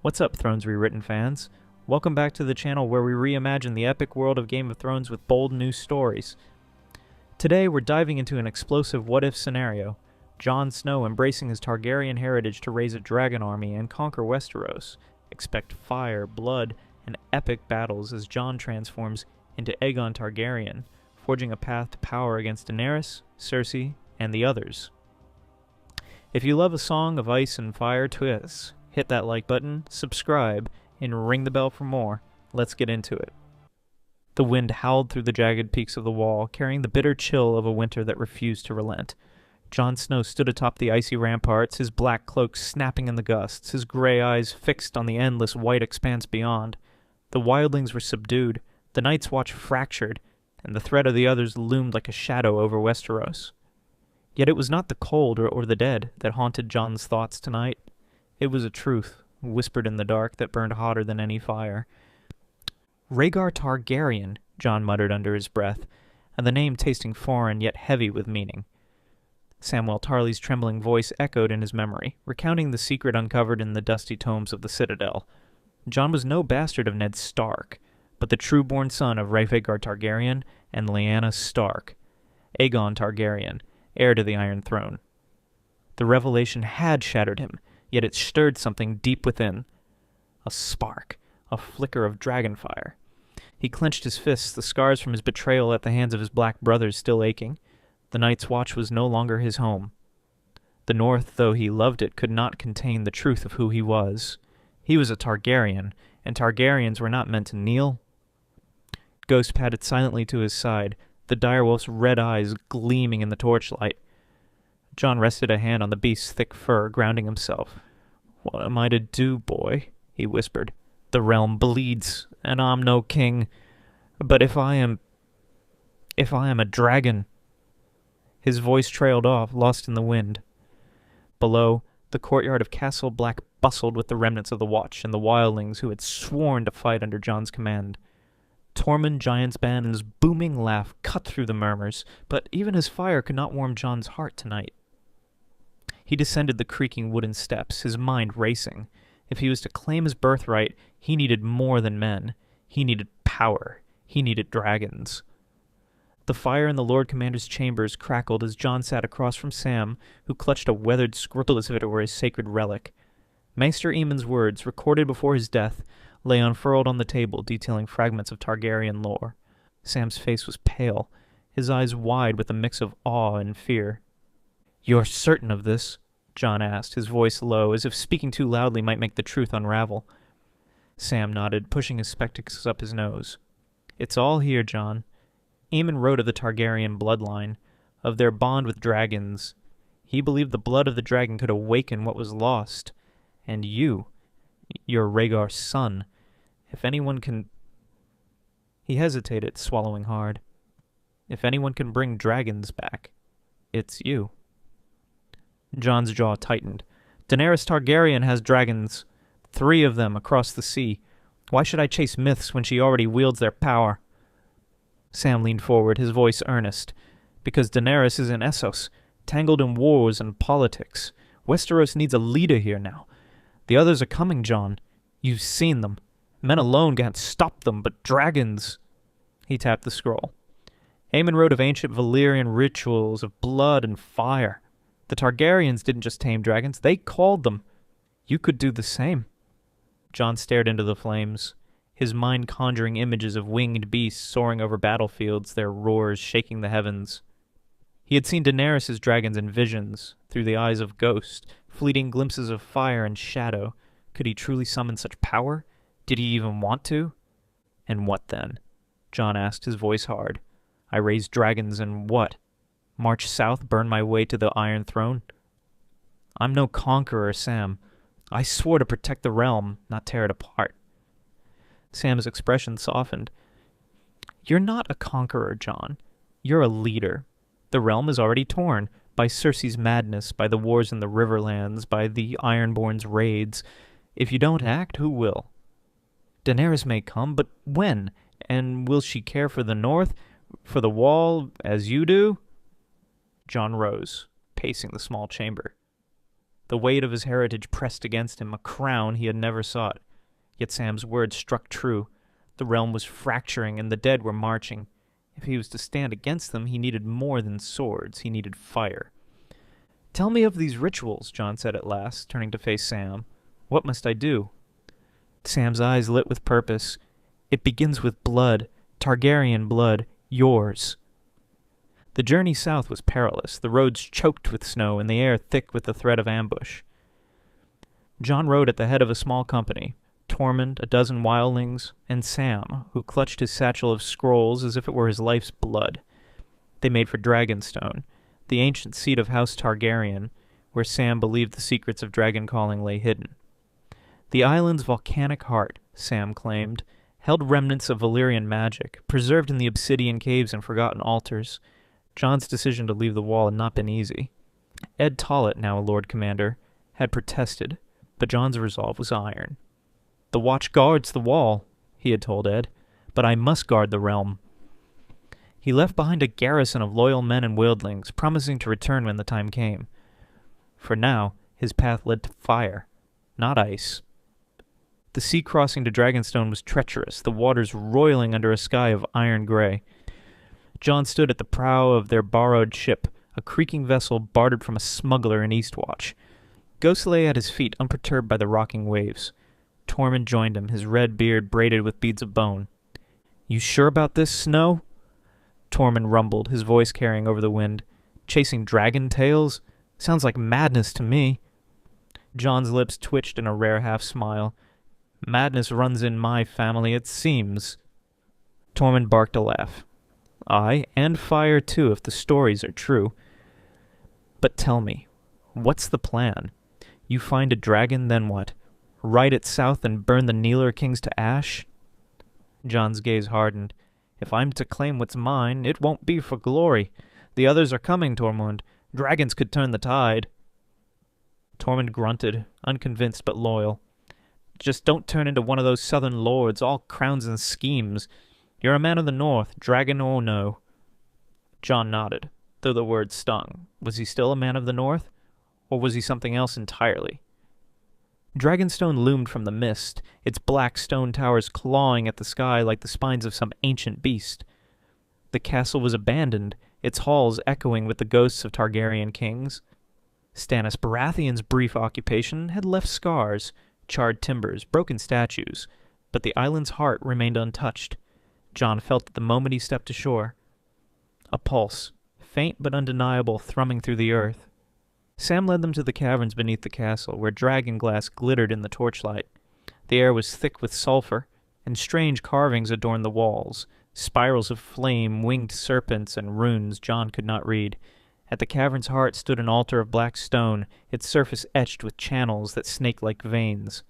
What's up, Thrones Rewritten fans? Welcome back to the channel where we reimagine the epic world of Game of Thrones with bold new stories. Today we're diving into an explosive what-if scenario. Jon Snow embracing his Targaryen heritage to raise a dragon army and conquer Westeros. Expect fire, blood, and epic battles as Jon transforms into Aegon Targaryen, forging a path to power against Daenerys, Cersei, and the others. If you love a song of ice and fire twists, hit that like button, subscribe, and ring the bell for more. Let's get into it. The wind howled through the jagged peaks of the wall, carrying the bitter chill of a winter that refused to relent. Jon Snow stood atop the icy ramparts, his black cloak snapping in the gusts, his gray eyes fixed on the endless white expanse beyond. The wildlings were subdued, the Night's Watch fractured, and the threat of the others loomed like a shadow over Westeros. Yet it was not the cold or the dead that haunted Jon's thoughts tonight. It was a truth, whispered in the dark, that burned hotter than any fire. Aegon Targaryen, Jon muttered under his breath, and the name tasting foreign yet heavy with meaning. Samwell Tarly's trembling voice echoed in his memory, recounting the secret uncovered in the dusty tomes of the Citadel. Jon was no bastard of Ned Stark, but the true-born son of Aegon Targaryen and Lyanna Stark, Aegon Targaryen, heir to the Iron Throne. The revelation had shattered him, yet it stirred something deep within. A spark, a flicker of dragonfire. He clenched his fists, the scars from his betrayal at the hands of his black brothers still aching. The Night's Watch was no longer his home. The North, though he loved it, could not contain the truth of who he was. He was a Targaryen, and Targaryens were not meant to kneel. Ghost padded silently to his side, the direwolf's red eyes gleaming in the torchlight. Jon rested a hand on the beast's thick fur, grounding himself. "What am I to do, boy?" he whispered. "The realm bleeds, and I'm no king. But if I am a dragon..." His voice trailed off, lost in the wind. Below, the courtyard of Castle Black bustled with the remnants of the Watch and the wildlings who had sworn to fight under Jon's command. Tormund Giantsban's booming laugh cut through the murmurs, but even his fire could not warm Jon's heart tonight. He descended the creaking wooden steps, his mind racing. If he was to claim his birthright, he needed more than men. He needed power. He needed dragons. The fire in the Lord Commander's chambers crackled as Jon sat across from Sam, who clutched a weathered scroll as if it were a sacred relic. Maester Aemon's words, recorded before his death, lay unfurled on the table, detailing fragments of Targaryen lore. Sam's face was pale, his eyes wide with a mix of awe and fear. "You're certain of this?" Jon asked, his voice low, as if speaking too loudly might make the truth unravel. Sam nodded, pushing his spectacles up his nose. "It's all here, Jon. Aemon wrote of the Targaryen bloodline, of their bond with dragons. He believed the blood of the dragon could awaken what was lost. And you're Rhaegar's son. If anyone can..." He hesitated, swallowing hard. "If anyone can bring dragons back, it's you." Jon's jaw tightened. "Daenerys Targaryen has dragons. 3 of them across the sea. Why should I chase myths when she already wields their power?" Sam leaned forward, his voice earnest. "Because Daenerys is in Essos, tangled in wars and politics. Westeros needs a leader here now. The others are coming, Jon. You've seen them. Men alone can't stop them, but dragons..." He tapped the scroll. "Aemon wrote of ancient Valyrian rituals, of blood and fire. The Targaryens didn't just tame dragons, they called them. You could do the same." Jon stared into the flames, his mind conjuring images of winged beasts soaring over battlefields, their roars shaking the heavens. He had seen Daenerys' dragons in visions, through the eyes of ghosts, fleeting glimpses of fire and shadow. Could he truly summon such power? Did he even want to? "And what then?" Jon asked, his voice hard. "I raise dragons and what? March south, burn my way to the Iron Throne? I'm no conqueror, Sam. I swore to protect the realm, not tear it apart." Sam's expression softened. "You're not a conqueror, Jon. You're a leader. The realm is already torn, by Cersei's madness, by the wars in the Riverlands, by the Ironborn's raids. If you don't act, who will? Daenerys may come, but when? And will she care for the North, for the Wall, as you do?" Jon rose, pacing the small chamber. The weight of his heritage pressed against him, a crown he had never sought. Yet Sam's words struck true. The realm was fracturing, and the dead were marching. If he was to stand against them, he needed more than swords. He needed fire. "Tell me of these rituals," Jon said at last, turning to face Sam. "What must I do?" Sam's eyes lit with purpose. "It begins with blood. Targaryen blood. Yours." The journey south was perilous, the roads choked with snow and the air thick with the threat of ambush. Jon rode at the head of a small company, Tormund, a dozen wildlings, and Sam, who clutched his satchel of scrolls as if it were his life's blood. They made for Dragonstone, the ancient seat of House Targaryen, where Sam believed the secrets of dragon calling lay hidden. The island's volcanic heart, Sam claimed, held remnants of Valyrian magic, preserved in the obsidian caves and forgotten altars. Jon's decision to leave the wall had not been easy. Ed Tollett, now a Lord Commander, had protested, but Jon's resolve was iron. "The watch guards the wall," he had told Ed, "but I must guard the realm." He left behind a garrison of loyal men and wildlings, promising to return when the time came. For now, his path led to fire, not ice. The sea crossing to Dragonstone was treacherous, the waters roiling under a sky of iron gray. Jon stood at the prow of their borrowed ship, a creaking vessel bartered from a smuggler in Eastwatch. Ghost lay at his feet, unperturbed by the rocking waves. Tormund joined him, his red beard braided with beads of bone. "You sure about this, Snow?" Tormund rumbled, his voice carrying over the wind. "Chasing dragon tails? Sounds like madness to me." Jon's lips twitched in a rare half-smile. "Madness runs in my family, it seems." Tormund barked a laugh. "Aye, and fire too, if the stories are true. But tell me, what's the plan? You find a dragon, then what? Ride it south and burn the Kneeler kings to ash?" Jon's gaze hardened. "If I'm to claim what's mine, it won't be for glory. The others are coming, Tormund. Dragons could turn the tide." Tormund grunted, unconvinced but loyal. "Just don't turn into one of those southern lords, all crowns and schemes. You're a man of the north, dragon or no." Jon nodded, though the words stung. Was he still a man of the north? Or was he something else entirely? Dragonstone loomed from the mist, its black stone towers clawing at the sky like the spines of some ancient beast. The castle was abandoned, its halls echoing with the ghosts of Targaryen kings. Stannis Baratheon's brief occupation had left scars, charred timbers, broken statues, but the island's heart remained untouched. Jon felt it the moment he stepped ashore. A pulse, faint but undeniable, thrumming through the earth. Sam led them to the caverns beneath the castle, where dragon glass glittered in the torchlight. The air was thick with sulfur, and strange carvings adorned the walls, spirals of flame, winged serpents, and runes Jon could not read. At the cavern's heart stood an altar of black stone, its surface etched with channels that snaked like veins.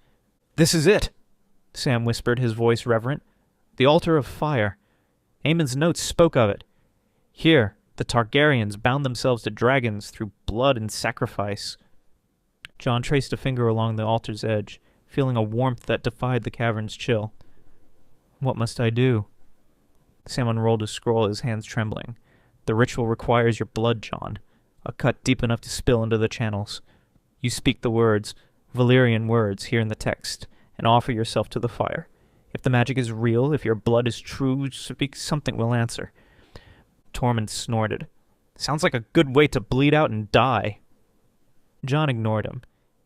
"This is it," Sam whispered, his voice reverent. "The altar of fire. Aemon's notes spoke of it. Here, the Targaryens bound themselves to dragons through blood and sacrifice." Jon traced a finger along the altar's edge, feeling a warmth that defied the cavern's chill. "What must I do?" Sam unrolled his scroll, his hands trembling. "The ritual requires your blood, Jon. A cut deep enough to spill into the channels. You speak the words, Valyrian words, here in the text, and offer yourself to the fire. If the magic is real, if your blood is true, speak something will answer." Tormund snorted. "Sounds like a good way to bleed out and die." Jon ignored him,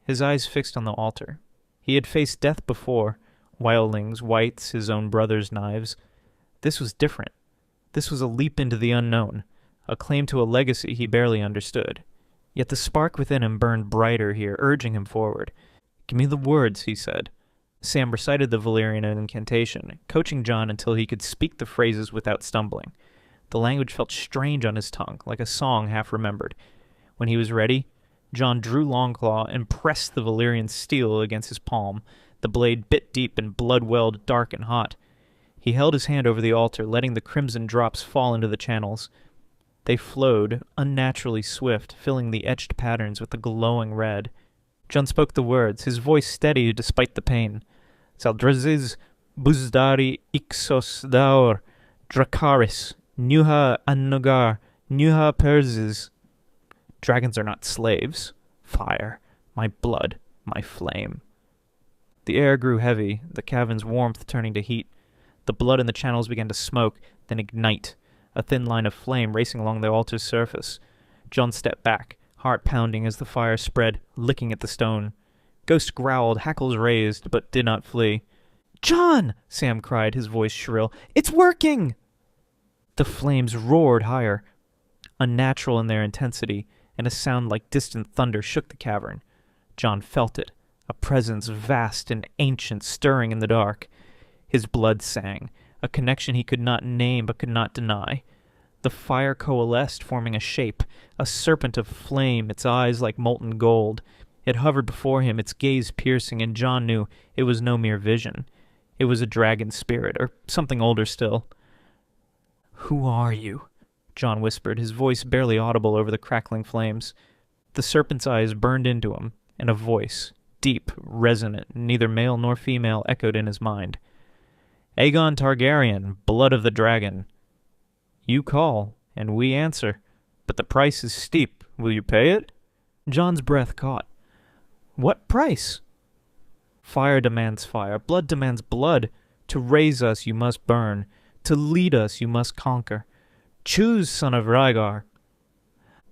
his eyes fixed on the altar. He had faced death before, wildlings, wights, his own brother's knives. This was different. This was a leap into the unknown, a claim to a legacy he barely understood. Yet the spark within him burned brighter here, urging him forward. "Give me the words," he said. Sam recited the Valyrian incantation, coaching Jon until he could speak the phrases without stumbling. The language felt strange on his tongue, like a song half-remembered. When he was ready, Jon drew Longclaw and pressed the Valyrian steel against his palm. The blade bit deep and blood welled dark and hot. He held his hand over the altar, letting the crimson drops fall into the channels. They flowed, unnaturally swift, filling the etched patterns with a glowing red. Jon spoke the words, his voice steady despite the pain. "Saldrazis, Buzdari, Ixos Daur, Dracaris, Nuha Annogar, Nuha Perzes." Dragons are not slaves. Fire. My blood, my flame. The air grew heavy, the cavern's warmth turning to heat. The blood in the channels began to smoke, then ignite, a thin line of flame racing along the altar's surface. Jon stepped back, heart pounding as the fire spread, licking at the stone. Ghost growled, hackles raised, but did not flee. "Jon!" Sam cried, his voice shrill. "It's working!" The flames roared higher, unnatural in their intensity, and a sound like distant thunder shook the cavern. Jon felt it, a presence vast and ancient stirring in the dark. His blood sang, a connection he could not name but could not deny. The fire coalesced, forming a shape, a serpent of flame, its eyes like molten gold. It hovered before him, its gaze piercing, and Jon knew it was no mere vision. It was a dragon spirit, or something older still. "Who are you?" Jon whispered, his voice barely audible over the crackling flames. The serpent's eyes burned into him, and a voice, deep, resonant, neither male nor female, echoed in his mind. "Aegon Targaryen, blood of the dragon. You call, and we answer, but the price is steep. Will you pay it?" Jon's breath caught. "What price?" "Fire demands fire, blood demands blood. To raise us you must burn, to lead us you must conquer. Choose, son of Rhaegar."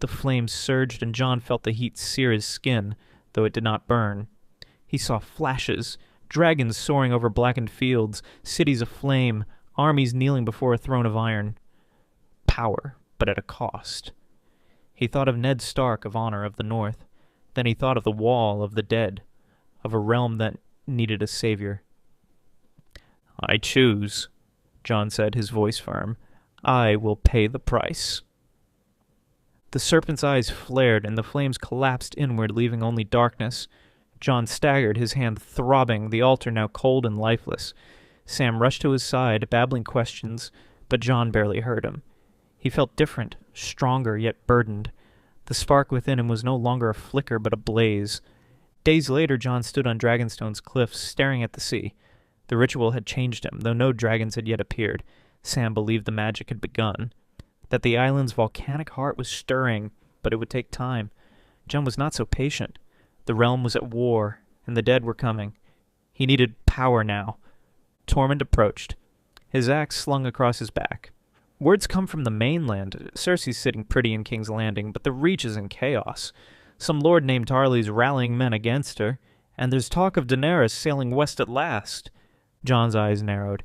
The flames surged, and Jon felt the heat sear his skin, though it did not burn. He saw flashes, dragons soaring over blackened fields, cities aflame, armies kneeling before a throne of iron. Power, but at a cost. He thought of Ned Stark of honor of the North. Then he thought of the Wall, of the dead, of a realm that needed a savior. "I choose," Jon said, his voice firm. "I will pay the price." The serpent's eyes flared, and the flames collapsed inward, leaving only darkness. Jon staggered, his hand throbbing, the altar now cold and lifeless. Sam rushed to his side, babbling questions, but Jon barely heard him. He felt different, stronger, yet burdened. The spark within him was no longer a flicker, but a blaze. Days later, Jon stood on Dragonstone's cliffs, staring at the sea. The ritual had changed him, though no dragons had yet appeared. Sam believed the magic had begun, that the island's volcanic heart was stirring, but it would take time. Jon was not so patient. The realm was at war, and the dead were coming. He needed power now. Tormund approached, his axe slung across his back. "Words come from the mainland. Cersei's sitting pretty in King's Landing, but the Reach is in chaos. Some lord named Tarly's rallying men against her, and there's talk of Daenerys sailing west at last." Jon's eyes narrowed.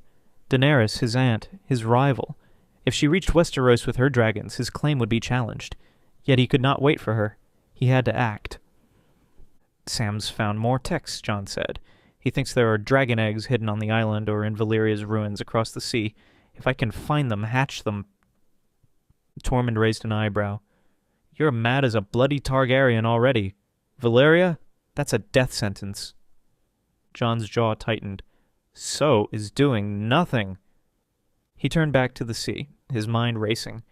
Daenerys, his aunt, his rival. If she reached Westeros with her dragons, his claim would be challenged. Yet he could not wait for her. He had to act. "Sam's found more texts," Jon said. "He thinks there are dragon eggs hidden on the island or in Valeria's ruins across the sea. If I can find them, hatch them..." Tormund raised an eyebrow. "You're mad as a bloody Targaryen already. Valeria? That's a death sentence." Jon's jaw tightened. "So is doing nothing." He turned back to the sea, his mind racing.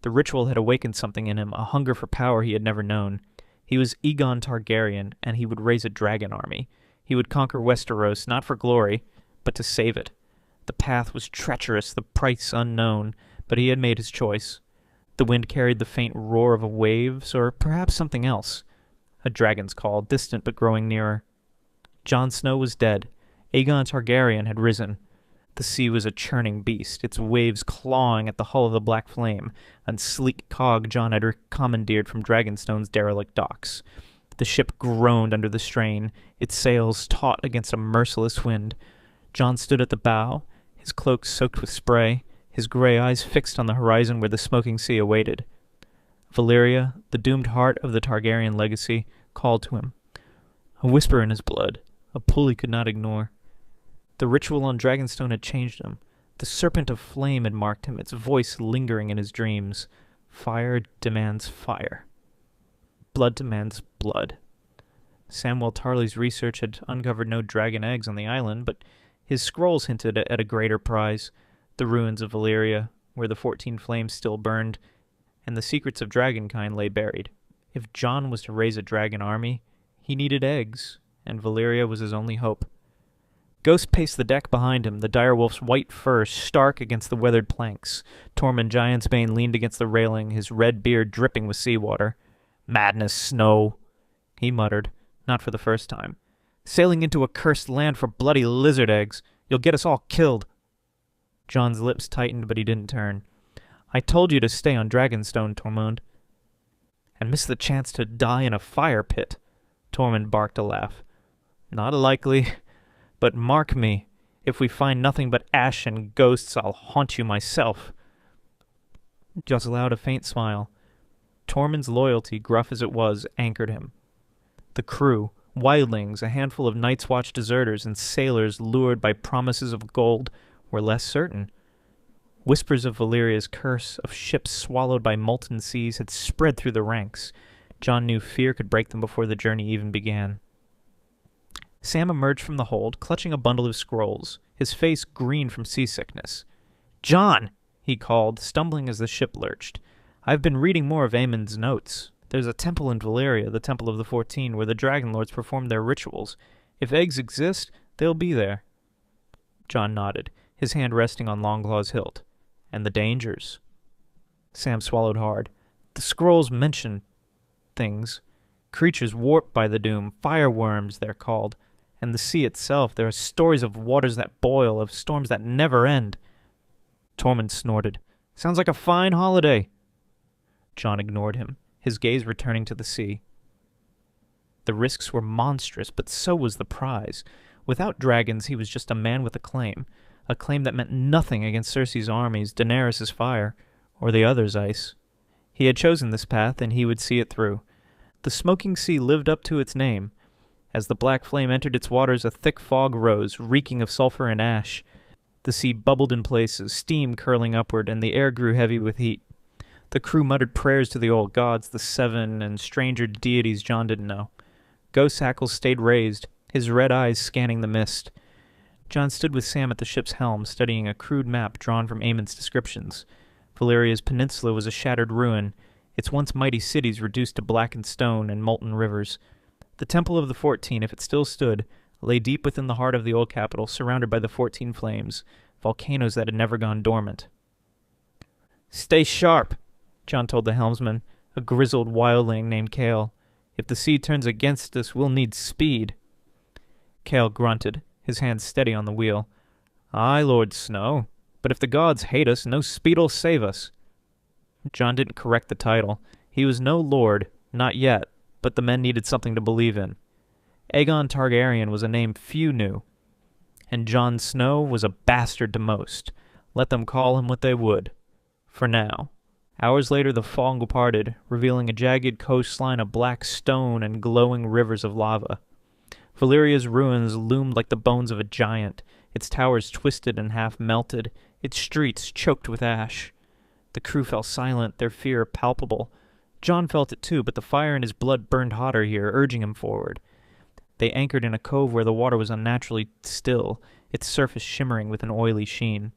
The ritual had awakened something in him, a hunger for power he had never known. He was Aegon Targaryen, and he would raise a dragon army. He would conquer Westeros, not for glory, but to save it. The path was treacherous, the price unknown, but he had made his choice. The wind carried the faint roar of waves, or perhaps something else. A dragon's call, distant but growing nearer. Jon Snow was dead. Aegon Targaryen had risen. The sea was a churning beast, its waves clawing at the hull of the black flame, a sleek cog Jon had commandeered from Dragonstone's derelict docks. The ship groaned under the strain, its sails taut against a merciless wind. Jon stood at the bow, his cloak soaked with spray, his gray eyes fixed on the horizon where the smoking sea awaited. Valeria, the doomed heart of the Targaryen legacy, called to him. A whisper in his blood, a pull he could not ignore. The ritual on Dragonstone had changed him. The serpent of flame had marked him, its voice lingering in his dreams. Fire demands fire. Blood demands blood. Samwell Tarly's research had uncovered no dragon eggs on the island, but his scrolls hinted at a greater prize, the ruins of Valyria, where the 14 flames still burned, and the secrets of dragonkind lay buried. If Jon was to raise a dragon army, he needed eggs, and Valyria was his only hope. Ghost paced the deck behind him, the direwolf's white fur stark against the weathered planks. Tormund Giantsbane leaned against the railing, his red beard dripping with seawater. "Madness, Snow," he muttered. not for the first time. "Sailing into a cursed land for bloody lizard eggs. You'll get us all killed." Jon's lips tightened, but he didn't turn. "I told you to stay on Dragonstone, Tormund." "And miss the chance to die in a fire pit." Tormund barked a laugh. "Not likely. But mark me, if we find nothing but ash and ghosts, I'll haunt you myself." Just allowed a faint smile. Tormund's loyalty, gruff as it was, anchored him. The crew, wildlings, a handful of Night's Watch deserters, and sailors lured by promises of gold, were less certain. Whispers of Valyria's curse, of ships swallowed by molten seas, had spread through the ranks. Jon knew fear could break them before the journey even began. Sam emerged from the hold, clutching a bundle of scrolls, his face green from seasickness. "Jon!" he called, stumbling as the ship lurched. "I've been reading more of Aemon's notes. There's a temple in Valyria, the Temple of the 14, where the Dragon Lords perform their rituals. If eggs exist, they'll be there." Jon nodded, his hand resting on Longclaw's hilt. "And the dangers?" Sam swallowed hard. "The scrolls mention things. Creatures warped by the doom, fireworms, they're called. And the sea itself, there are stories of waters that boil, of storms that never end." Tormund snorted. "Sounds like a fine holiday." Jon ignored him, his gaze returning to the sea. The risks were monstrous, but so was the prize. Without dragons, he was just a man with a claim that meant nothing against Cersei's armies, Daenerys' fire, or the other's ice. He had chosen this path, and he would see it through. The smoking sea lived up to its name. As the black flame entered its waters, a thick fog rose, reeking of sulfur and ash. The sea bubbled in places, steam curling upward, and the air grew heavy with heat. The crew muttered prayers to the old gods, the seven, and stranger deities Jon didn't know. Ghost hackles stayed raised, his red eyes scanning the mist. Jon stood with Sam at the ship's helm, studying a crude map drawn from Aemon's descriptions. Valyria's peninsula was a shattered ruin, its once mighty cities reduced to blackened stone and molten rivers. The Temple of the 14, if it still stood, lay deep within the heart of the old capital, surrounded by the 14 flames, volcanoes that had never gone dormant. "Stay sharp," Jon told the helmsman, a grizzled wildling named Cale. "If the sea turns against us, we'll need speed." Cale grunted, his hands steady on the wheel. "Aye, Lord Snow, but if the gods hate us, no speed'll save us." Jon didn't correct the title. He was no lord, not yet, but the men needed something to believe in. Aegon Targaryen was a name few knew, and Jon Snow was a bastard to most. Let them call him what they would. For now. Hours later the fog parted, revealing a jagged coastline of black stone and glowing rivers of lava. Valyria's ruins loomed like the bones of a giant, its towers twisted and half-melted, its streets choked with ash. The crew fell silent, their fear palpable. Jon felt it too, but the fire in his blood burned hotter here, urging him forward. They anchored in a cove where the water was unnaturally still, its surface shimmering with an oily sheen.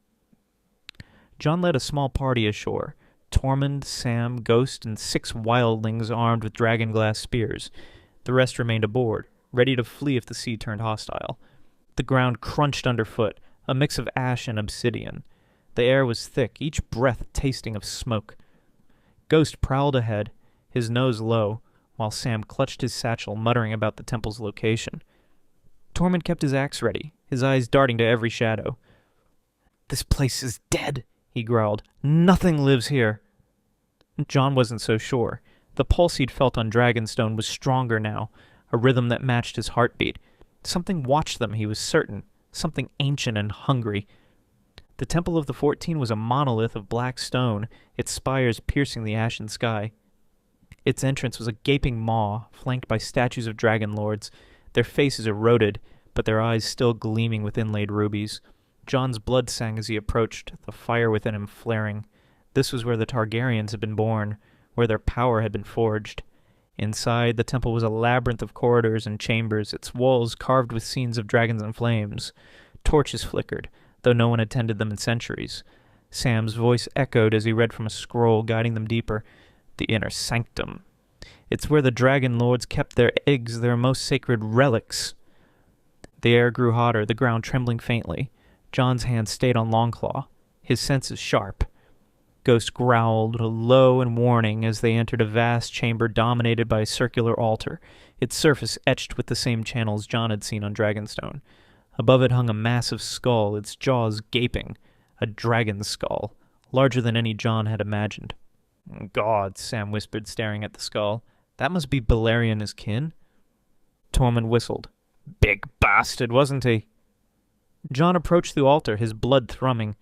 Jon led a small party ashore. Tormund, Sam, Ghost, and 6 wildlings armed with dragonglass spears. The rest remained aboard, ready to flee if the sea turned hostile. The ground crunched underfoot, a mix of ash and obsidian. The air was thick, each breath tasting of smoke. Ghost prowled ahead, his nose low, while Sam clutched his satchel, muttering about the temple's location. Tormund kept his axe ready, his eyes darting to every shadow. "This place is dead," he growled. "Nothing lives here." Jon wasn't so sure. The pulse he'd felt on Dragonstone was stronger now, a rhythm that matched his heartbeat. Something watched them, he was certain, something ancient and hungry. The Temple of the 14 was a monolith of black stone, its spires piercing the ashen sky. Its entrance was a gaping maw, flanked by statues of dragon lords, their faces eroded, but their eyes still gleaming with inlaid rubies. Jon's blood sang as he approached, the fire within him flaring. This was where the Targaryens had been born, where their power had been forged. Inside, the temple was a labyrinth of corridors and chambers, its walls carved with scenes of dragons and flames. Torches flickered, though no one had tended them in centuries. Sam's voice echoed as he read from a scroll, guiding them deeper. The inner sanctum. It's where the dragon lords kept their eggs, their most sacred relics. The air grew hotter, the ground trembling faintly. Jon's hand stayed on Longclaw, his senses sharp. Ghost growled, low and warning, as they entered a vast chamber dominated by a circular altar, its surface etched with the same channels Jon had seen on Dragonstone. Above it hung a massive skull, its jaws gaping. A dragon's skull, larger than any Jon had imagined. "God," Sam whispered, staring at the skull. "That must be Balerion his kin?" Tormund whistled. "Big bastard, wasn't he?" Jon approached the altar, his blood thrumming.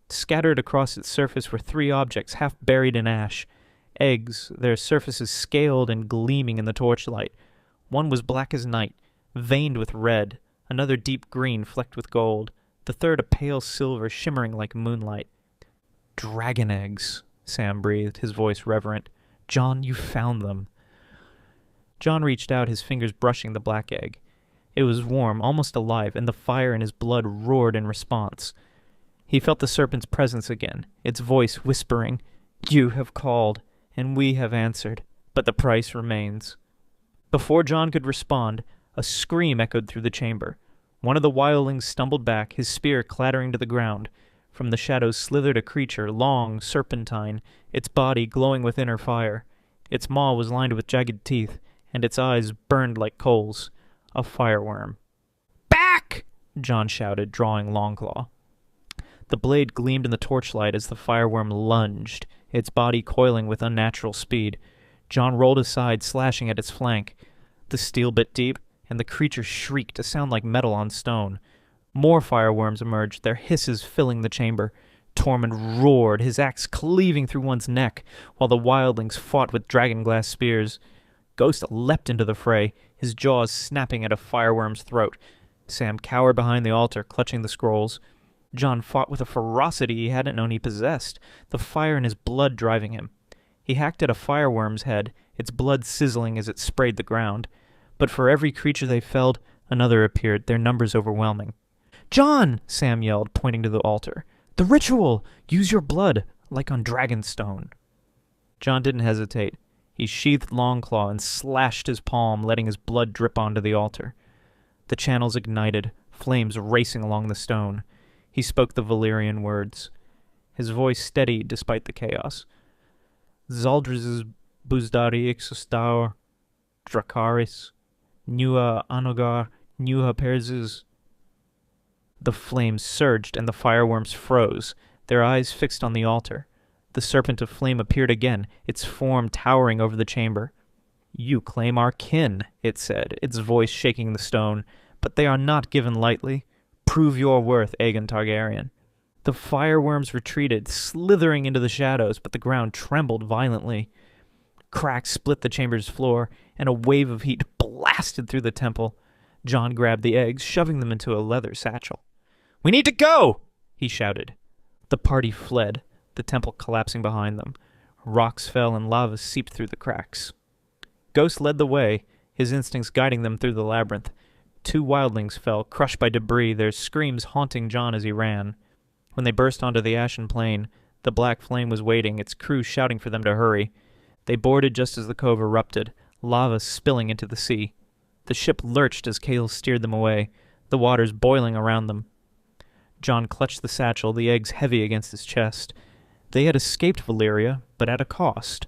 Scattered across its surface were 3 objects, half buried in ash. Eggs, their surfaces scaled and gleaming in the torchlight. One was black as night, veined with red, another deep green flecked with gold, the third a pale silver shimmering like moonlight. "Dragon eggs," Sam breathed, his voice reverent. "Jon, you found them." Jon reached out, his fingers brushing the black egg. It was warm, almost alive, and the fire in his blood roared in response. He felt the serpent's presence again, its voice whispering, "You have called, and we have answered, but the price remains." Before Jon could respond, a scream echoed through the chamber. One of the wildlings stumbled back, his spear clattering to the ground. From the shadows slithered a creature, long, serpentine, its body glowing with inner fire. Its maw was lined with jagged teeth, and its eyes burned like coals. A fireworm. "Back!" Jon shouted, drawing Longclaw. The blade gleamed in the torchlight as the fireworm lunged, its body coiling with unnatural speed. Jon rolled aside, slashing at its flank. The steel bit deep, and the creature shrieked, a sound like metal on stone. More fireworms emerged, their hisses filling the chamber. Tormund roared, his axe cleaving through one's neck, while the wildlings fought with dragonglass spears. Ghost leapt into the fray, his jaws snapping at a fireworm's throat. Sam cowered behind the altar, clutching the scrolls. Jon fought with a ferocity he hadn't known he possessed, the fire in his blood driving him. He hacked at a fireworm's head, its blood sizzling as it sprayed the ground. But for every creature they felled, another appeared, their numbers overwhelming. "Jon!" Sam yelled, pointing to the altar. "The ritual! Use your blood, like on Dragonstone." Jon didn't hesitate. He sheathed Longclaw and slashed his palm, letting his blood drip onto the altar. The channels ignited, flames racing along the stone. He spoke the Valyrian words. His voice steadied despite the chaos. "Zaldriz's buzdari ixostaur, Dracaris, Nua Anogar, Nua Perzes." The flames surged and the fireworms froze, their eyes fixed on the altar. The serpent of flame appeared again, its form towering over the chamber. "You claim our kin," it said, its voice shaking the stone, "but they are not given lightly. Prove your worth, Aegon Targaryen." The fireworms retreated, slithering into the shadows, but the ground trembled violently. Cracks split the chamber's floor, and a wave of heat blasted through the temple. Jon grabbed the eggs, shoving them into a leather satchel. "We need to go!" he shouted. The party fled, the temple collapsing behind them. Rocks fell and lava seeped through the cracks. Ghost led the way, his instincts guiding them through the labyrinth. 2 wildlings fell, crushed by debris, their screams haunting Jon as he ran. When they burst onto the ashen plain, the black flame was waiting, its crew shouting for them to hurry. They boarded just as the cove erupted, lava spilling into the sea. The ship lurched as Cale steered them away, the waters boiling around them. Jon clutched the satchel, the eggs heavy against his chest. They had escaped Valyria, but at a cost.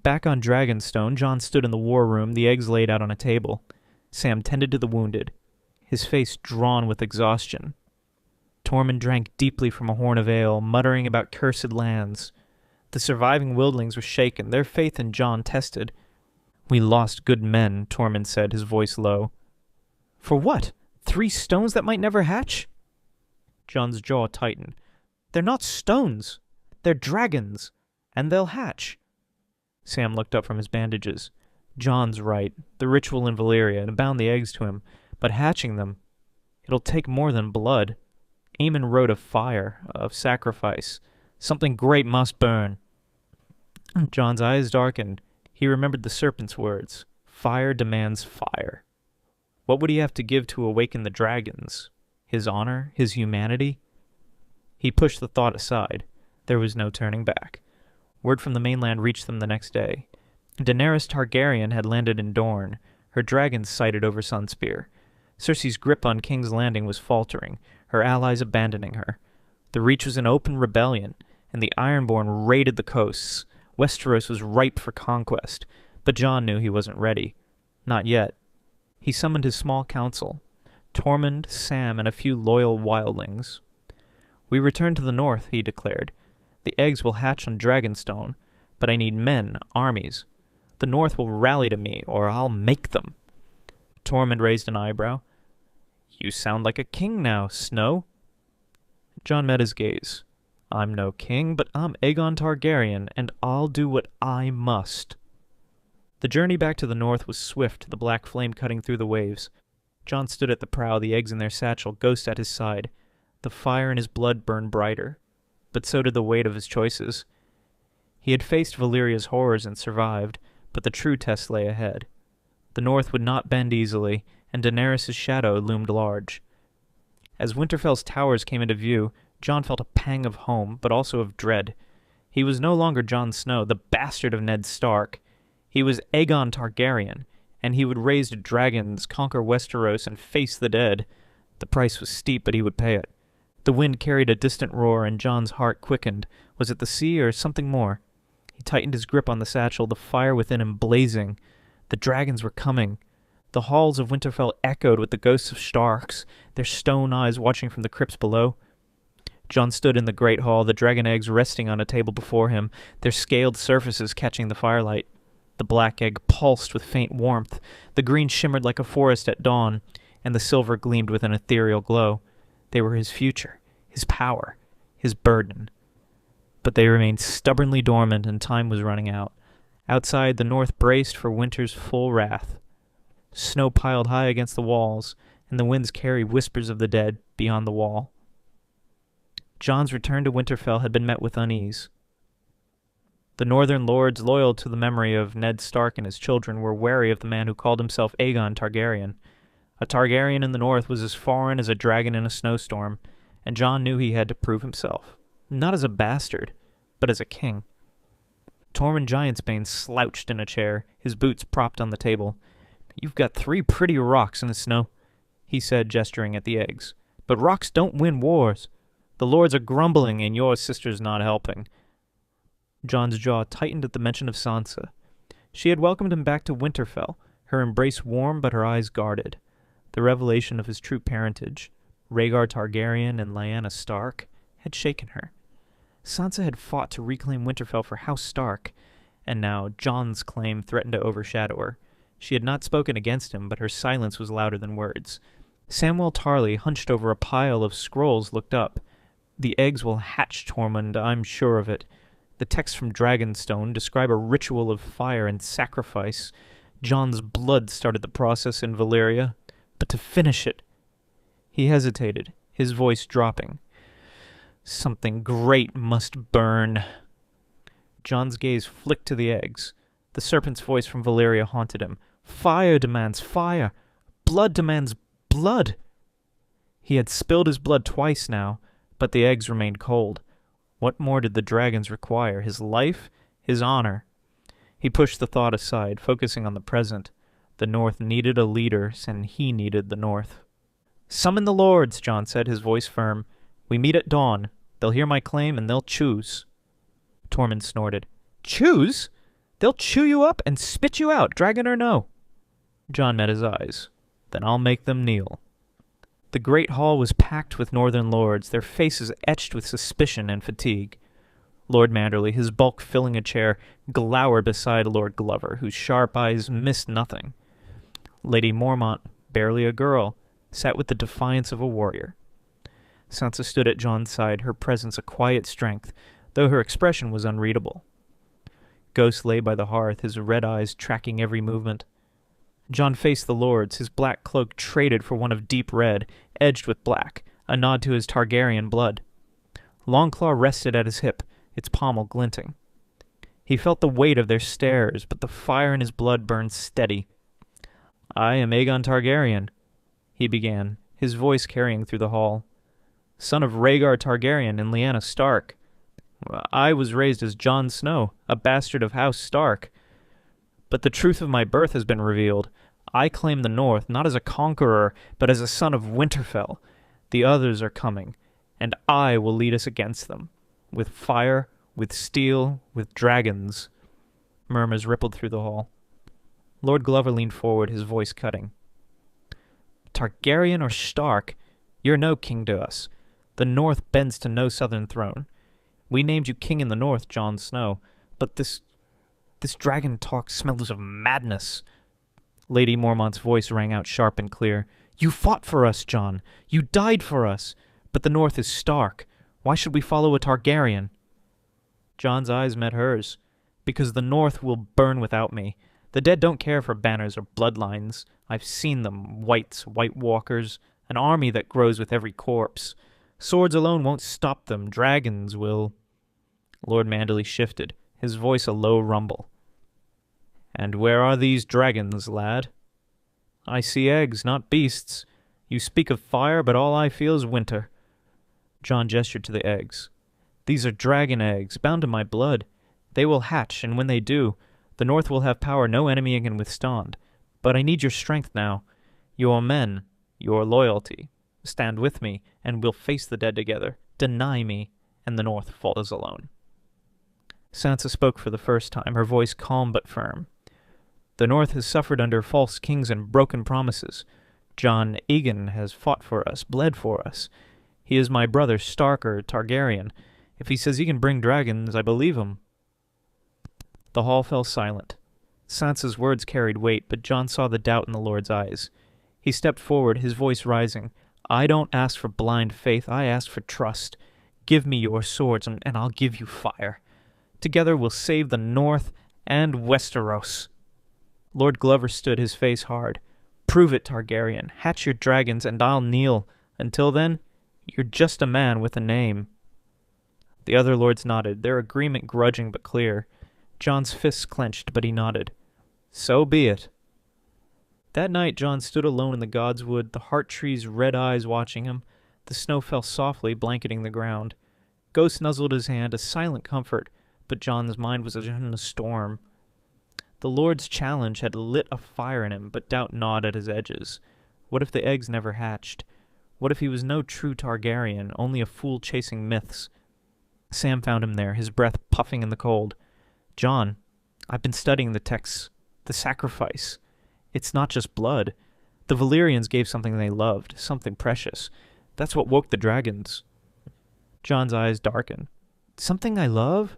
Back on Dragonstone, Jon stood in the war room, the eggs laid out on a table. Sam tended to the wounded, his face drawn with exhaustion. Tormund drank deeply from a horn of ale, muttering about cursed lands. The surviving wildlings were shaken, their faith in Jon tested. "We lost good men," Tormund said, his voice low. "For what? 3 stones that might never hatch?" Jon's jaw tightened. "They're not stones. They're dragons, and they'll hatch." Sam looked up from his bandages. Jon's right. The ritual in Valyria bound the eggs to him, but hatching them, it'll take more than blood. Aemon wrote of fire, of sacrifice. Something great must burn. Jon's eyes darkened. He remembered the serpent's words. Fire demands fire. What would he have to give to awaken the dragons? His honor? His humanity? He pushed the thought aside. There was no turning back. Word from the mainland reached them the next day. Daenerys Targaryen had landed in Dorne, her dragons sighted over Sunspear. Cersei's grip on King's Landing was faltering, her allies abandoning her. The Reach was in open rebellion, and the Ironborn raided the coasts. Westeros was ripe for conquest, but Jon knew he wasn't ready. Not yet. He summoned his small council, Tormund, Sam, and a few loyal wildlings. "We return to the north," he declared. "The eggs will hatch on Dragonstone, but I need men, armies. The north will rally to me, or I'll make them." Tormund raised an eyebrow. "You sound like a king now, Snow." Jon met his gaze. "I'm no king, but I'm Aegon Targaryen, and I'll do what I must." The journey back to the north was swift, the black flame cutting through the waves. Jon stood at the prow, the eggs in their satchel, Ghost at his side. The fire in his blood burned brighter, but so did the weight of his choices. He had faced Valyria's horrors and survived, but the true test lay ahead. The north would not bend easily, and Daenerys' shadow loomed large. As Winterfell's towers came into view, Jon felt a pang of home, but also of dread. He was no longer Jon Snow, the bastard of Ned Stark. He was Aegon Targaryen, and he would raise dragons, conquer Westeros, and face the dead. The price was steep, but he would pay it. The wind carried a distant roar, and Jon's heart quickened. Was it the sea or something more? He tightened his grip on the satchel, the fire within him blazing. The dragons were coming. The halls of Winterfell echoed with the ghosts of Starks, their stone eyes watching from the crypts below. Jon stood in the great hall, the dragon eggs resting on a table before him, their scaled surfaces catching the firelight. The black egg pulsed with faint warmth, the green shimmered like a forest at dawn, and the silver gleamed with an ethereal glow. They were his future, his power, his burden. But they remained stubbornly dormant, and time was running out. Outside, the north braced for winter's full wrath. Snow piled high against the walls, and the winds carried whispers of the dead beyond the wall. Jon's return to Winterfell had been met with unease. The northern lords loyal to the memory of Ned Stark and his children were wary of the man who called himself Aegon Targaryen. A Targaryen in the north was as foreign as a dragon in a snowstorm, and Jon knew he had to prove himself, not as a bastard, but as a king. Tormund Giantsbane slouched in a chair, his boots propped on the table. "You've got 3 pretty rocks in the snow," he said, gesturing at the eggs. "But rocks don't win wars. The lords are grumbling, and your sister's not helping." Jon's jaw tightened at the mention of Sansa. She had welcomed him back to Winterfell, her embrace warm but her eyes guarded. The revelation of his true parentage, Rhaegar Targaryen and Lyanna Stark, had shaken her. Sansa had fought to reclaim Winterfell for House Stark, and now Jon's claim threatened to overshadow her. She had not spoken against him, but her silence was louder than words. Samwell Tarly, hunched over a pile of scrolls, looked up. "The eggs will hatch, Tormund, I'm sure of it. The texts from Dragonstone describe a ritual of fire and sacrifice. Jon's blood started the process in Valyria, but to finish it..." He hesitated, his voice dropping. "Something great must burn." Jon's gaze flicked to the eggs. The serpent's voice from Valyria haunted him. "Fire demands fire. Blood demands blood." He had spilled his blood twice now, but the eggs remained cold. What more did the dragons require? His life? His honor? He pushed the thought aside, focusing on the present. The North needed a leader, and he needed the North. "Summon the lords," Jon said, his voice firm. "We meet at dawn. They'll hear my claim, and they'll choose." Tormund snorted. "Choose? They'll chew you up and spit you out, dragon or no." Jon met his eyes. "Then I'll make them kneel." The great hall was packed with northern lords, their faces etched with suspicion and fatigue. Lord Manderly, his bulk filling a chair, glowered beside Lord Glover, whose sharp eyes missed nothing. Lady Mormont, barely a girl, sat with the defiance of a warrior. Sansa stood at Jon's side, her presence a quiet strength, though her expression was unreadable. Ghost lay by the hearth, his red eyes tracking every movement. Jon faced the lords, his black cloak traded for one of deep red, edged with black, a nod to his Targaryen blood. Longclaw rested at his hip, its pommel glinting. He felt the weight of their stares, but the fire in his blood burned steady. "I am Aegon Targaryen," he began, his voice carrying through the hall. "Son of Rhaegar Targaryen and Lyanna Stark. I was raised as Jon Snow, a bastard of House Stark. But the truth of my birth has been revealed. I claim the North, not as a conqueror, but as a son of Winterfell. The others are coming, and I will lead us against them. With fire, with steel, with dragons." Murmurs rippled through the hall. Lord Glover leaned forward, his voice cutting. Targaryen or Stark, you're no king to us. The North bends to no southern throne. We named you king in the North, Jon Snow, but this dragon talk smells of madness. Lady Mormont's voice rang out sharp and clear. You fought for us, Jon. You died for us. But the North is Stark. Why should we follow a Targaryen? Jon's eyes met hers. Because the North will burn without me. The dead don't care for banners or bloodlines. I've seen them, White Walkers, an army that grows with every corpse. Swords alone won't stop them. Dragons will. Lord Manderley shifted, his voice a low rumble. And where are these dragons, lad? I see eggs, not beasts. You speak of fire, but all I feel is winter. Jon gestured to the eggs. These are dragon eggs, bound to my blood. They will hatch, and when they do, the North will have power no enemy can withstand. But I need your strength now. Your men, your loyalty. Stand with me, and we'll face the dead together. Deny me, and the North falls alone. Sansa spoke for the first time, her voice calm but firm. The North has suffered under false kings and broken promises. Jon Aegon has fought for us, bled for us. He is my brother, Stark or Targaryen. If he says he can bring dragons, I believe him. The hall fell silent. Sansa's words carried weight, but Jon saw the doubt in the Lord's eyes. He stepped forward, his voice rising. I don't ask for blind faith, I ask for trust. Give me your swords, and I'll give you fire. Together we'll save the North and Westeros. Lord Glover stood, his face hard. Prove it, Targaryen. Hatch your dragons, and I'll kneel. Until then, you're just a man with a name. The other lords nodded, their agreement grudging but clear. Jon's fists clenched, but he nodded. So be it. That night Jon stood alone in the Godswood, the heart tree's red eyes watching him. The snow fell softly, blanketing the ground. Ghost nuzzled his hand, a silent comfort, but Jon's mind was in a storm. The Lord's challenge had lit a fire in him, but doubt gnawed at his edges. What if the eggs never hatched? What if he was no true Targaryen, only a fool chasing myths? Sam found him there, his breath puffing in the cold. Jon, I've been studying the texts. The sacrifice. It's not just blood. The Valyrians gave something they loved, something precious. That's what woke the dragons. Jon's eyes darkened. Something I love?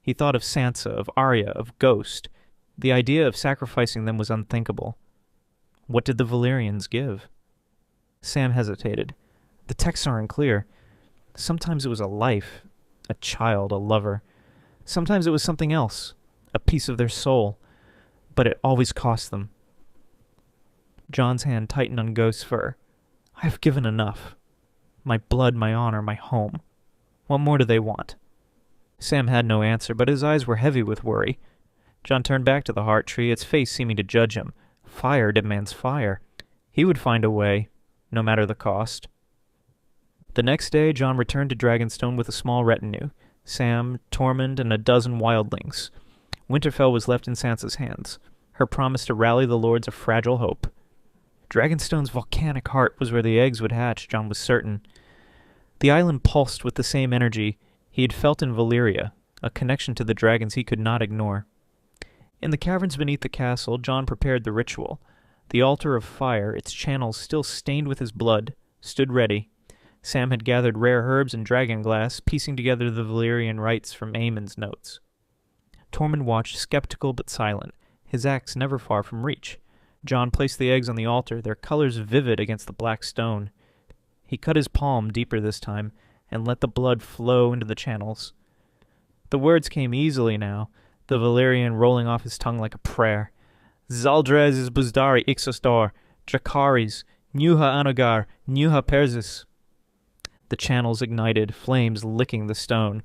He thought of Sansa, of Arya, of Ghost. The idea of sacrificing them was unthinkable. What did the Valyrians give? Sam hesitated. The texts aren't clear. Sometimes it was a life, a child, a lover. Sometimes it was something else, a piece of their soul. But it always cost them. Jon's hand tightened on Ghost's fur. I've given enough. My blood, my honor, my home. What more do they want? Sam had no answer, but his eyes were heavy with worry. Jon turned back to the heart tree, its face seeming to judge him. Fire demands fire. He would find a way, no matter the cost. The next day, Jon returned to Dragonstone with a small retinue. Sam, Tormund, and a dozen wildlings. Winterfell was left in Sansa's hands. Her promise to rally the lords of fragile hope. Dragonstone's volcanic heart was where the eggs would hatch, Jon was certain. The island pulsed with the same energy he had felt in Valyria, a connection to the dragons he could not ignore. In the caverns beneath the castle, Jon prepared the ritual. The altar of fire, its channels still stained with his blood, stood ready. Sam had gathered rare herbs and dragonglass, piecing together the Valyrian rites from Aemon's notes. Tormund watched, skeptical but silent, his axe never far from reach. Jon placed the eggs on the altar, their colors vivid against the black stone. He cut his palm deeper this time, and let the blood flow into the channels. The words came easily now, the Valyrian rolling off his tongue like a prayer. Zaldrez is Buzdari Ixostar, Dracarys, Nuha Anagar, Nuha Perzis. The channels ignited, flames licking the stone.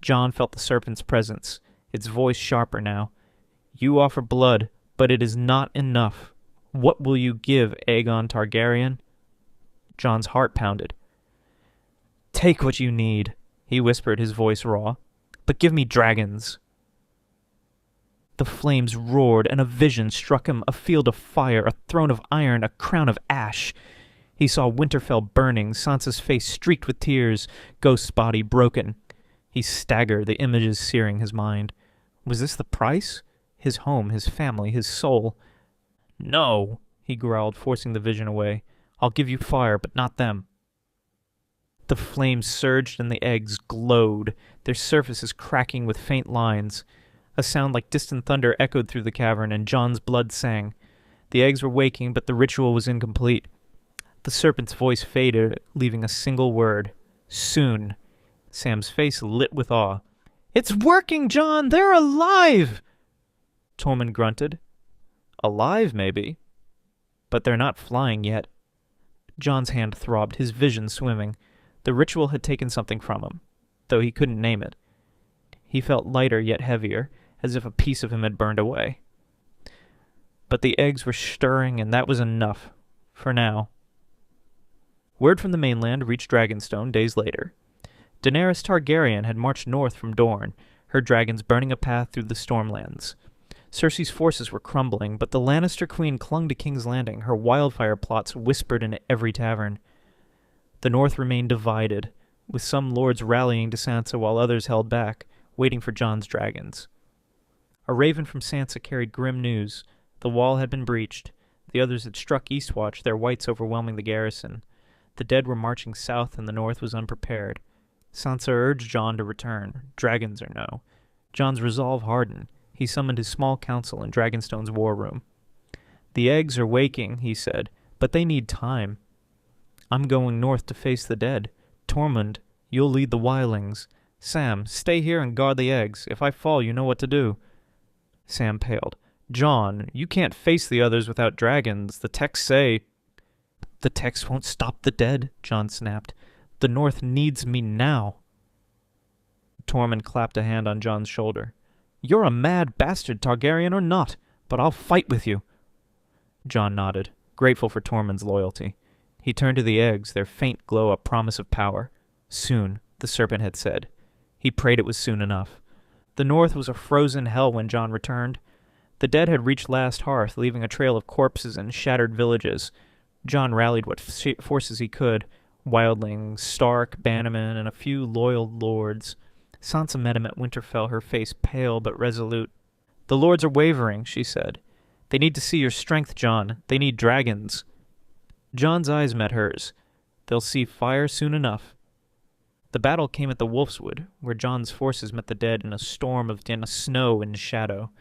Jon felt the serpent's presence, its voice sharper now. You offer blood, but it is not enough. What will you give, Aegon Targaryen? Jon's heart pounded. Take what you need, he whispered, his voice raw. But give me dragons. The flames roared, and a vision struck him, a field of fire, a throne of iron, a crown of ash. He saw Winterfell burning, Sansa's face streaked with tears, Ghost's body broken. He staggered, the images searing his mind. Was this the price? His home, his family, his soul. No, he growled, forcing the vision away. I'll give you fire, but not them." The flames surged and the eggs glowed, their surfaces cracking with faint lines. A sound like distant thunder echoed through the cavern, and Jon's blood sang. The eggs were waking, but the ritual was incomplete. The serpent's voice faded, leaving a single word. "Soon." Sam's face lit with awe. "It's working, Jon! They're alive!" Tormund grunted. "Alive, maybe. But they're not flying yet." Jon's hand throbbed, his vision swimming. The ritual had taken something from him, though he couldn't name it. He felt lighter yet heavier, as if a piece of him had burned away. But the eggs were stirring, and that was enough. For now. Word from the mainland reached Dragonstone days later. Daenerys Targaryen had marched north from Dorne, her dragons burning a path through the Stormlands. Cersei's forces were crumbling, but the Lannister queen clung to King's Landing, her wildfire plots whispered in every tavern. The north remained divided, with some lords rallying to Sansa while others held back, waiting for Jon's dragons. A raven from Sansa carried grim news. The wall had been breached. The others had struck Eastwatch, their whites overwhelming the garrison. The dead were marching south, and the north was unprepared. Sansa urged Jon to return, dragons or no. Jon's resolve hardened. He summoned his small council in Dragonstone's war room. "The eggs are waking," he said, "but they need time. I'm going north to face the dead. Tormund, you'll lead the wildlings. Sam, stay here and guard the eggs. If I fall, you know what to do." Sam paled. "Jon, you can't face the others without dragons. The texts say—" "The text won't stop the dead," Jon snapped. "The north needs me now." Tormund clapped a hand on Jon's shoulder. "You're a mad bastard, Targaryen or not, but I'll fight with you." Jon nodded, grateful for Tormund's loyalty. He turned to the eggs, their faint glow a promise of power. Soon, the serpent had said. He prayed it was soon enough. The north was a frozen hell when Jon returned. The dead had reached Last Hearth, leaving a trail of corpses and shattered villages. Jon rallied what forces he could, wildlings, Stark, Bannerman, and a few loyal lords. Sansa met him at Winterfell, her face pale but resolute. "The lords are wavering," she said. "They need to see your strength, Jon. They need dragons." Jon's eyes met hers. "They'll see fire soon enough." The battle came at the Wolfswood, where Jon's forces met the dead in a storm of snow and shadow.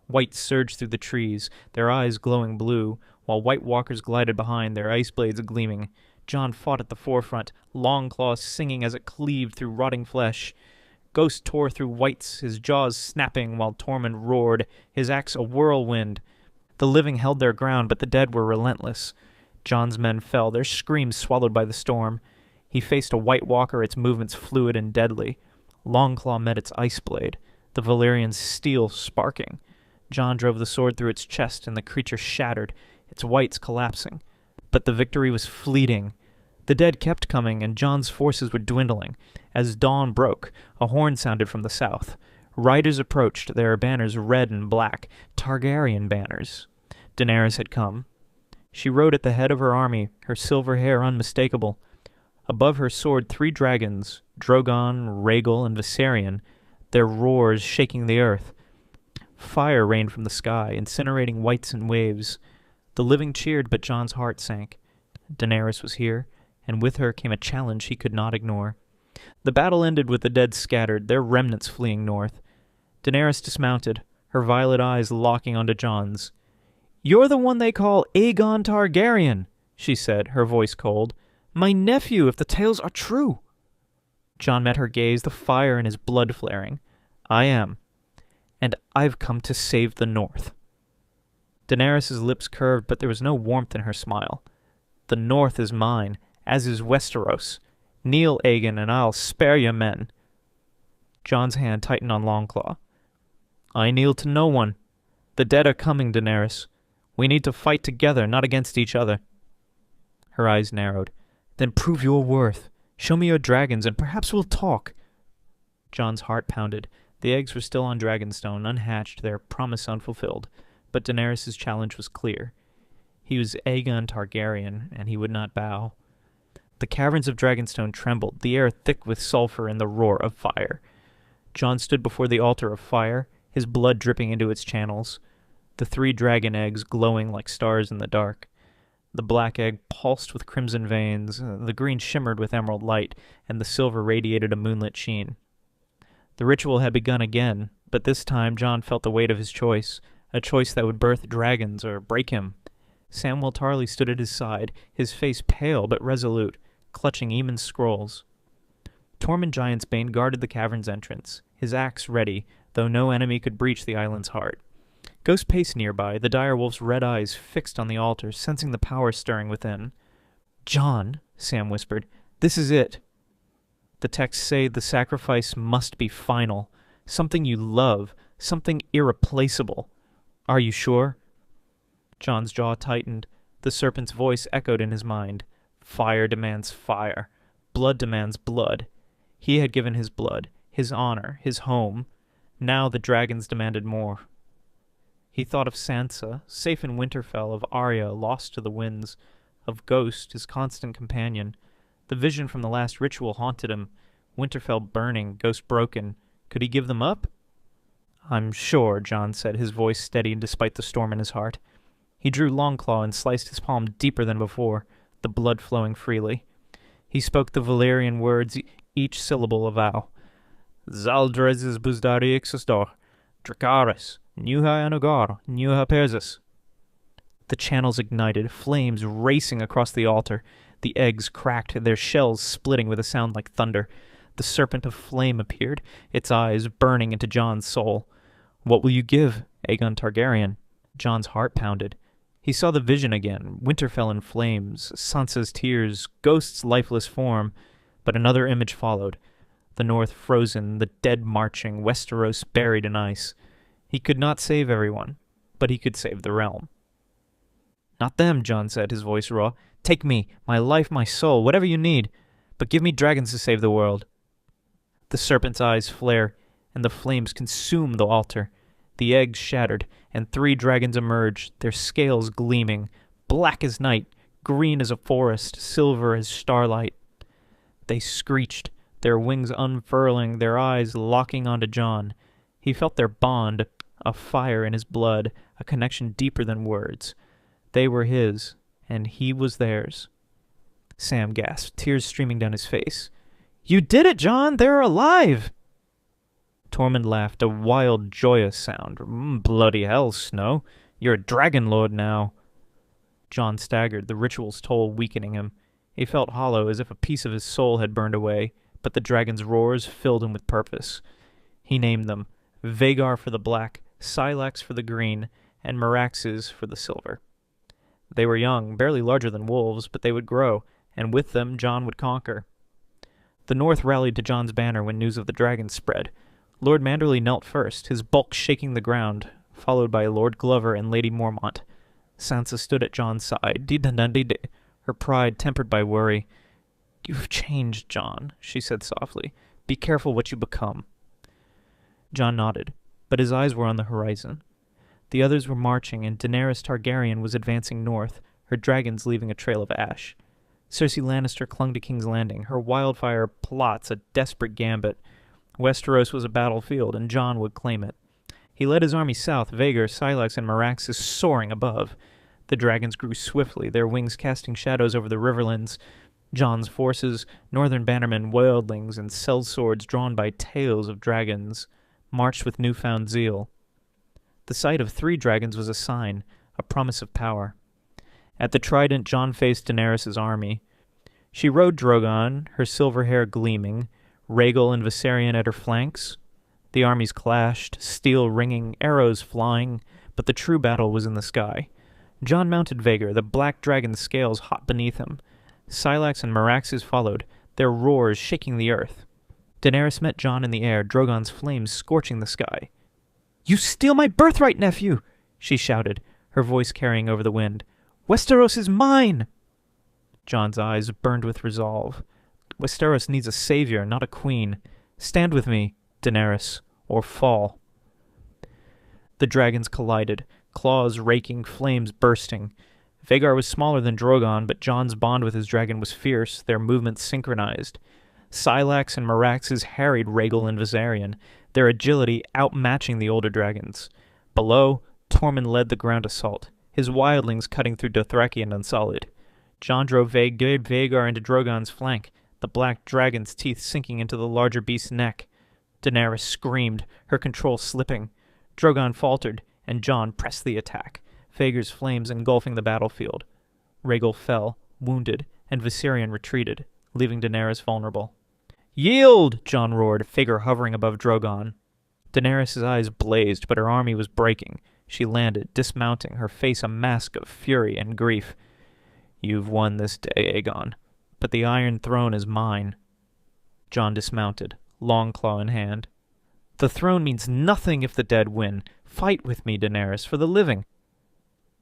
White surged through the trees, their eyes glowing blue, while White Walkers glided behind, their ice blades gleaming. Jon fought at the forefront, Longclaw singing as it cleaved through rotting flesh. Ghost tore through Whites, his jaws snapping, while Tormund roared, his axe a whirlwind. The living held their ground, but the dead were relentless. Jon's men fell, their screams swallowed by the storm. He faced a White Walker, its movements fluid and deadly. Longclaw met its ice blade, the Valyrian's steel sparking. Jon drove the sword through its chest, and the creature shattered, its whites collapsing. But the victory was fleeting. The dead kept coming, and Jon's forces were dwindling. As dawn broke, a horn sounded from the south. Riders approached, their banners red and black, Targaryen banners. Daenerys had come. She rode at the head of her army, her silver hair unmistakable. Above her soared 3 dragons, Drogon, Rhaegal, and Viserion, their roars shaking the earth. Fire rained from the sky, incinerating whites and waves. The living cheered, but Jon's heart sank. Daenerys was here, and with her came a challenge he could not ignore. The battle ended with the dead scattered, their remnants fleeing north. Daenerys dismounted, her violet eyes locking onto Jon's. "You're the one they call Aegon Targaryen," she said, her voice cold. "My nephew, if the tales are true." Jon met her gaze, the fire in his blood flaring. "I am. And I've come to save the North." Daenerys' lips curved, but there was no warmth in her smile. "The North is mine, as is Westeros. Kneel, Aegon, and I'll spare your men." Jon's hand tightened on Longclaw. "I kneel to no one. The dead are coming, Daenerys. We need to fight together, not against each other." Her eyes narrowed. "Then prove your worth. Show me your dragons, and perhaps we'll talk." Jon's heart pounded. The eggs were still on Dragonstone, unhatched, their promise unfulfilled. But Daenerys' challenge was clear. He was Aegon Targaryen, and he would not bow. The caverns of Dragonstone trembled, the air thick with sulfur and the roar of fire. Jon stood before the altar of fire, his blood dripping into its channels, the 3 dragon eggs glowing like stars in the dark. The black egg pulsed with crimson veins, the green shimmered with emerald light, and the silver radiated a moonlit sheen. The ritual had begun again, but this time Jon felt the weight of his choice, a choice that would birth dragons or break him. Samwell Tarly stood at his side, his face pale but resolute, clutching Eamon's scrolls. Tormund Giantsbane guarded the cavern's entrance, his axe ready, though no enemy could breach the island's heart. Ghost paced nearby, the direwolf's red eyes fixed on the altar, sensing the power stirring within. "Jon," Sam whispered, "this is it. The texts say the sacrifice must be final, something you love, something irreplaceable. Are you sure?" Jon's jaw tightened. The serpent's voice echoed in his mind. Fire demands fire. Blood demands blood. He had given his blood, his honor, his home. Now the dragons demanded more. He thought of Sansa, safe in Winterfell, of Arya, lost to the winds, of Ghost, his constant companion. The vision from the last ritual haunted him. Winterfell burning, Ghost broken. Could he give them up? "I'm sure," Jon said, his voice steady despite the storm in his heart. He drew Longclaw and sliced his palm deeper than before, the blood flowing freely. He spoke the Valyrian words, each syllable a vow. "Zaldrez's buzdari exostor, Dracarys, Nuha Anagar, Nuha Persis." The channels ignited, flames racing across the altar. The eggs cracked, their shells splitting with a sound like thunder. The serpent of flame appeared, its eyes burning into Jon's soul. "What will you give, Aegon Targaryen?" Jon's heart pounded. He saw the vision again, Winterfell in flames, Sansa's tears, Ghost's lifeless form. But another image followed. The north frozen, the dead marching, Westeros buried in ice. He could not save everyone, but he could save the realm. "Not them," Jon said, his voice raw. "Take me, my life, my soul, whatever you need. But give me dragons to save the world." The serpent's eyes flare, and the flames consume the altar. The eggs shattered, and 3 dragons emerged, their scales gleaming, black as night, green as a forest, silver as starlight. They screeched, their wings unfurling, their eyes locking onto Jon. He felt their bond, a fire in his blood, a connection deeper than words. They were his, and he was theirs. Sam gasped, tears streaming down his face. "You did it, Jon! They're alive!" Tormund laughed, a wild, joyous sound. "Bloody hell, Snow. You're a dragon lord now." Jon staggered, the ritual's toll weakening him. He felt hollow, as if a piece of his soul had burned away, but the dragon's roars filled him with purpose. He named them, Vhagar for the black, Sylax for the green, and Meraxes for the silver. They were young, barely larger than wolves, but they would grow, and with them Jon would conquer. The North rallied to Jon's banner when news of the dragons spread. Lord Manderley knelt first, his bulk shaking the ground, followed by Lord Glover and Lady Mormont. Sansa stood at Jon's side, her pride tempered by worry. "You've changed, Jon," she said softly. "Be careful what you become." Jon nodded, but his eyes were on the horizon. The others were marching, and Daenerys Targaryen was advancing north, her dragons leaving a trail of ash. Cersei Lannister clung to King's Landing, her wildfire plots a desperate gambit. Westeros was a battlefield, and Jon would claim it. He led his army south, Vhagar, Sylax, and Meraxes soaring above. The dragons grew swiftly, their wings casting shadows over the riverlands. Jon's forces, northern bannermen, wildlings, and sellswords drawn by tails of dragons, marched with newfound zeal. The sight of 3 dragons was a sign, a promise of power. At the trident, Jon faced Daenerys' army. She rode Drogon, her silver hair gleaming, Rhaegal and Viserion at her flanks. The armies clashed, steel ringing, arrows flying, but the true battle was in the sky. Jon mounted Vhagar, the black dragon's scales hot beneath him. Sylax and Meraxes followed, their roars shaking the earth. Daenerys met Jon in the air, Drogon's flames scorching the sky. "You steal my birthright, nephew!" she shouted, her voice carrying over the wind. "Westeros is mine!" Jon's eyes burned with resolve. Westeros needs a savior, not a queen. Stand with me, Daenerys, or fall. The dragons collided, claws raking, flames bursting. Vhagar was smaller than Drogon, but Jon's bond with his dragon was fierce, their movements synchronized. Sylax and Meraxes harried Rhaegal and Viserion, their agility outmatching the older dragons. Below, Tormund led the ground assault, his wildlings cutting through Dothraki and Unsullied. Jon drove Vhagar into Drogon's flank, the black dragon's teeth sinking into the larger beast's neck. Daenerys screamed, her control slipping. Drogon faltered, and Jon pressed the attack, Vhagar's flames engulfing the battlefield. Rhaegal fell, wounded, and Viserion retreated, leaving Daenerys vulnerable. "Yield!" Jon roared, Vhagar hovering above Drogon. Daenerys' eyes blazed, but her army was breaking. She landed, dismounting, her face a mask of fury and grief. "You've won this day, Aegon, but the Iron Throne is mine." Jon dismounted, Longclaw in hand. "The throne means nothing if the dead win. Fight with me, Daenerys, for the living."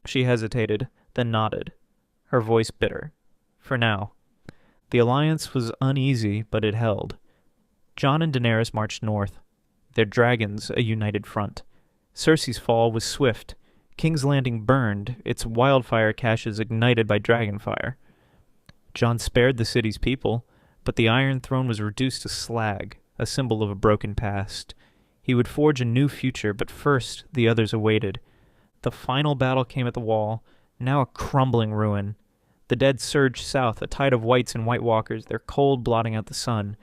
She hesitated, then nodded, her voice bitter. For now. The alliance was uneasy, but it held. Jon and Daenerys marched north, their dragons a united front. Cersei's fall was swift. King's Landing burned, its wildfire caches ignited by dragonfire. Jon spared the city's people, but the Iron Throne was reduced to slag, a symbol of a broken past. He would forge a new future, but first the others awaited. The final battle came at the Wall, now a crumbling ruin. The dead surged south, a tide of whites and White Walkers, their cold blotting out the sun.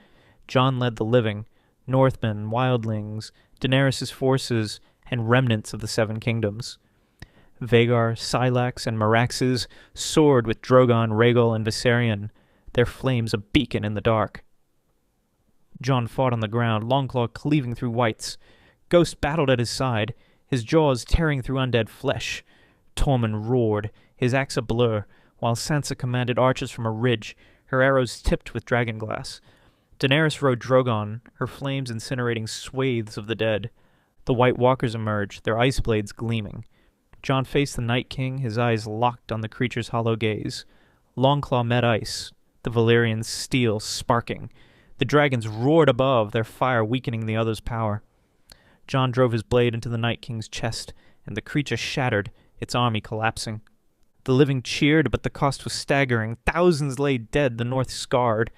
Jon led the living, Northmen, wildlings, Daenerys' forces, and remnants of the Seven Kingdoms. Vhagar, Sylax, and Meraxes soared with Drogon, Rhaegal, and Viserion, their flames a beacon in the dark. Jon fought on the ground, Longclaw cleaving through whites. Ghost battled at his side, his jaws tearing through undead flesh. Tormund roared, his axe a blur, while Sansa commanded archers from a ridge, her arrows tipped with dragonglass. Daenerys rode Drogon, her flames incinerating swathes of the dead. The White Walkers emerged, their ice blades gleaming. Jon faced the Night King, his eyes locked on the creature's hollow gaze. Longclaw met ice, the Valyrian's steel sparking. The dragons roared above, their fire weakening the other's power. Jon drove his blade into the Night King's chest, and the creature shattered, its army collapsing. The living cheered, but the cost was staggering. Thousands lay dead, the north scarred.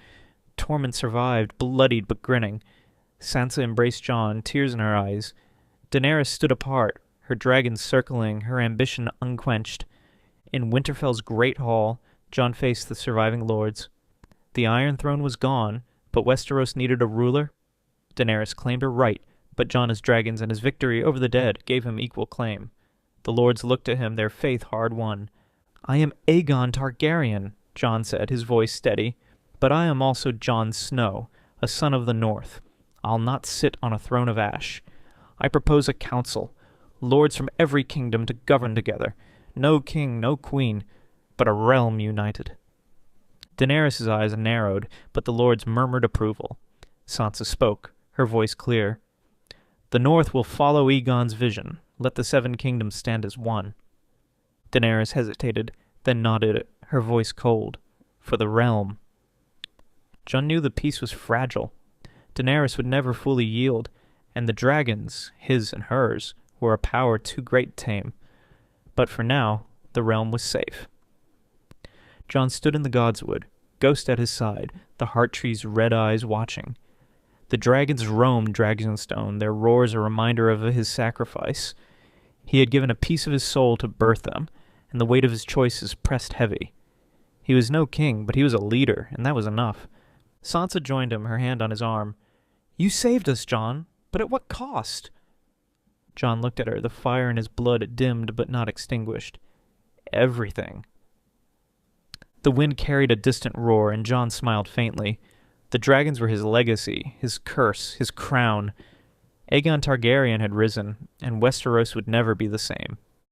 Tormund survived, bloodied but grinning. Sansa embraced Jon, tears in her eyes. Daenerys stood apart, her dragons circling, her ambition unquenched. In Winterfell's great hall, Jon faced the surviving lords. The Iron Throne was gone, but Westeros needed a ruler. Daenerys claimed her right, but Jon's dragons and his victory over the dead gave him equal claim. The lords looked at him, their faith hard won. "I am Aegon Targaryen," Jon said, his voice steady, "but I am also Jon Snow, a son of the North. I'll not sit on a throne of ash. I propose a council, lords from every kingdom to govern together. No king, no queen, but a realm united." Daenerys' eyes narrowed, but the lords murmured approval. Sansa spoke, her voice clear. "The North will follow Aegon's vision. Let the Seven Kingdoms stand as one." Daenerys hesitated, then nodded, her voice cold. "For the realm." Jon knew the peace was fragile. Daenerys would never fully yield, and the dragons, his and hers, were a power too great to tame. But for now, the realm was safe. Jon stood in the Godswood, Ghost at his side, the Hearttree's red eyes watching. The dragons roamed Dragonstone, their roars a reminder of his sacrifice. He had given a piece of his soul to birth them, and the weight of his choices pressed heavy. He was no king, but he was a leader, and that was enough. Sansa joined him, her hand on his arm. "You saved us, Jon, but at what cost?" Jon looked at her, the fire in his blood dimmed but not extinguished. "Everything." The wind carried a distant roar, and Jon smiled faintly. The dragons were his legacy, his curse, his crown. Aegon Targaryen had risen, and Westeros would never be the same.